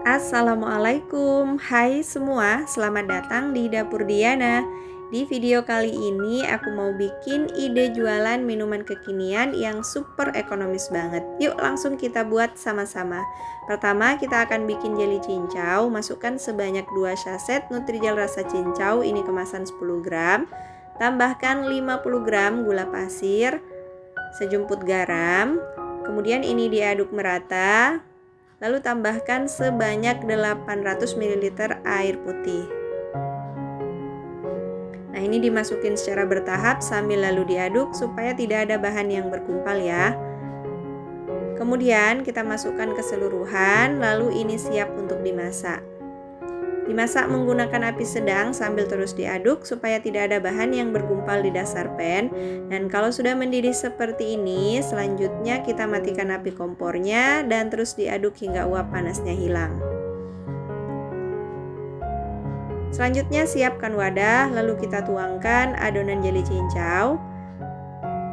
Assalamualaikum, hai semua, selamat datang di Dapur Diana. Di video kali ini aku mau bikin ide jualan minuman kekinian yang super ekonomis banget. Yuk langsung kita buat sama-sama. Pertama kita akan bikin jeli cincau, masukkan sebanyak 2 saset Nutrijel rasa cincau, ini kemasan 10 gram. Tambahkan 50 gram gula pasir, sejumput garam, kemudian ini diaduk merata. Lalu tambahkan sebanyak 800 ml air putih. Nah, ini dimasukin secara bertahap sambil lalu diaduk supaya tidak ada bahan yang berkumpal ya. Kemudian kita masukkan keseluruhan, lalu ini siap untuk dimasak. Dimasak menggunakan api sedang sambil terus diaduk supaya tidak ada bahan yang bergumpal di dasar pan. Dan kalau sudah mendidih seperti ini, selanjutnya kita matikan api kompornya dan terus diaduk hingga uap panasnya hilang. Selanjutnya siapkan wadah, lalu kita tuangkan adonan jeli cincau.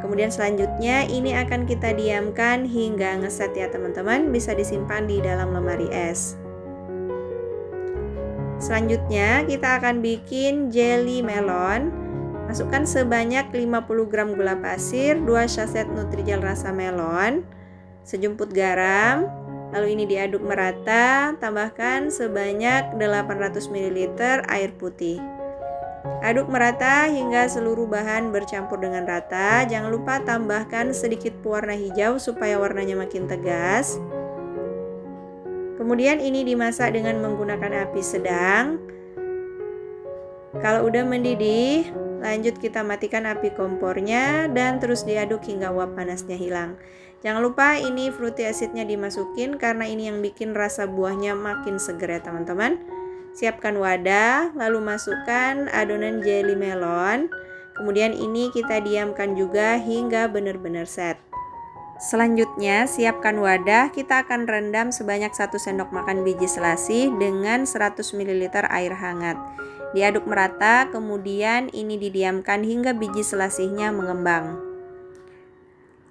Kemudian selanjutnya ini akan kita diamkan hingga ngeset ya teman-teman, bisa disimpan di dalam lemari es. Selanjutnya kita akan bikin jelly melon. Masukkan sebanyak 50 gram gula pasir, 2 saset Nutrijel rasa melon, sejumput garam. Lalu ini diaduk merata, tambahkan sebanyak 800 ml air putih. Aduk merata hingga seluruh bahan bercampur dengan rata. Jangan lupa tambahkan sedikit pewarna hijau supaya warnanya makin tegas. Kemudian ini dimasak dengan menggunakan api sedang. Kalau udah mendidih, lanjut kita matikan api kompornya dan terus diaduk hingga uap panasnya hilang. Jangan lupa ini fruity acidnya dimasukin karena ini yang bikin rasa buahnya makin seger ya teman-teman. Siapkan wadah, lalu masukkan adonan jelly melon. Kemudian ini kita diamkan juga hingga benar-benar set. Selanjutnya siapkan wadah, kita akan rendam sebanyak 1 sendok makan biji selasih dengan 100 ml air hangat. Diaduk merata, kemudian ini didiamkan hingga biji selasihnya mengembang.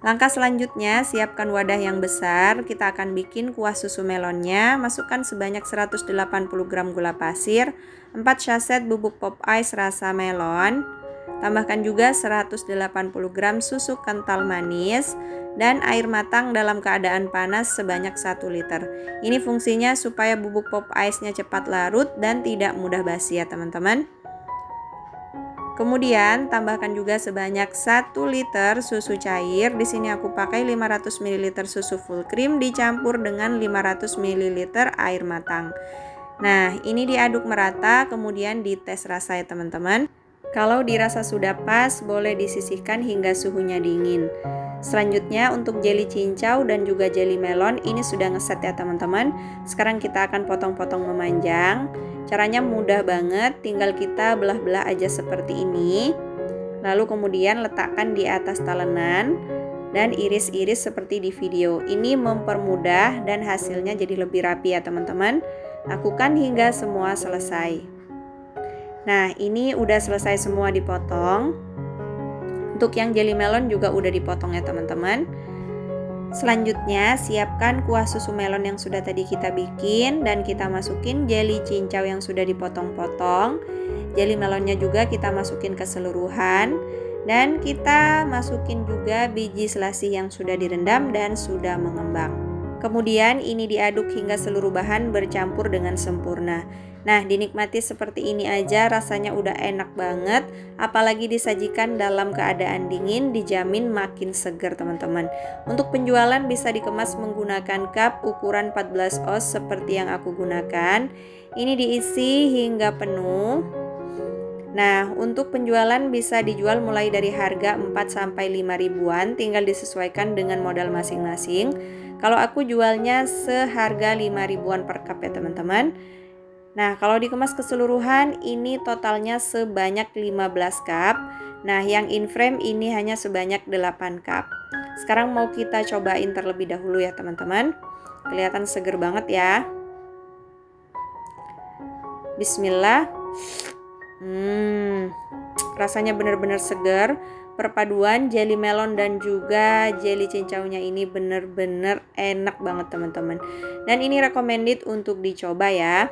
Langkah selanjutnya siapkan wadah yang besar, kita akan bikin kuah susu melonnya. Masukkan sebanyak 180 gram gula pasir, 4 saset bubuk pop ice rasa melon. Tambahkan juga 180 gram susu kental manis dan air matang dalam keadaan panas sebanyak 1 liter. Ini fungsinya supaya bubuk pop ice-nya cepat larut dan tidak mudah basi ya teman-teman. Kemudian tambahkan juga sebanyak 1 liter susu cair. Di sini aku pakai 500 ml susu full cream dicampur dengan 500 ml air matang. Nah, ini diaduk merata kemudian dites rasa ya teman-teman. Kalau dirasa sudah pas, boleh disisihkan hingga suhunya dingin. Selanjutnya untuk jeli cincau dan juga jeli melon ini sudah ngeset ya teman-teman. Sekarang kita akan potong-potong memanjang. Caranya mudah banget, tinggal kita belah-belah aja seperti ini. Lalu kemudian letakkan di atas talenan dan iris-iris seperti di video. Ini mempermudah dan hasilnya jadi lebih rapi ya teman-teman. Lakukan hingga semua selesai. Nah, ini udah selesai semua dipotong. Untuk yang jelly melon juga udah dipotong ya teman-teman. Selanjutnya siapkan kuah susu melon yang sudah tadi kita bikin dan kita masukin jelly cincau yang sudah dipotong-potong. Jelly melonnya juga kita masukin keseluruhan dan kita masukin juga biji selasih yang sudah direndam dan sudah mengembang. Kemudian ini diaduk hingga seluruh bahan bercampur dengan sempurna. Nah, dinikmati seperti ini aja rasanya udah enak banget. Apalagi disajikan dalam keadaan dingin, dijamin makin seger teman-teman. Untuk penjualan bisa dikemas menggunakan cup ukuran 14 oz seperti yang aku gunakan. Ini diisi hingga penuh. Nah, untuk penjualan bisa dijual mulai dari harga 4-5 ribuan, tinggal disesuaikan dengan modal masing-masing. Kalau aku jualnya seharga 5 ribuan per cup ya teman-teman. Nah, kalau dikemas keseluruhan ini totalnya sebanyak 15 cup. Nah, yang in frame ini hanya sebanyak 8 cup. Sekarang mau kita cobain terlebih dahulu ya teman-teman. Kelihatan seger banget ya. Bismillah. Rasanya benar-benar segar. perpaduan jelly melon dan juga jelly cincaunya ini bener-bener enak banget teman-teman. Dan ini recommended untuk dicoba ya.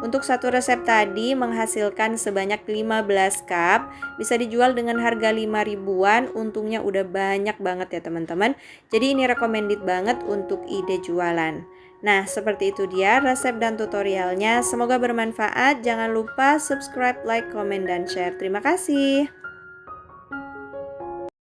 Untuk satu resep tadi menghasilkan sebanyak 15 cup, bisa dijual dengan harga 5 ribuan, untungnya udah banyak banget ya teman-teman. Jadi ini recommended banget untuk ide jualan. Nah, seperti itu dia resep dan tutorialnya. Semoga bermanfaat. Jangan lupa subscribe, like, komen, dan share. Terima kasih.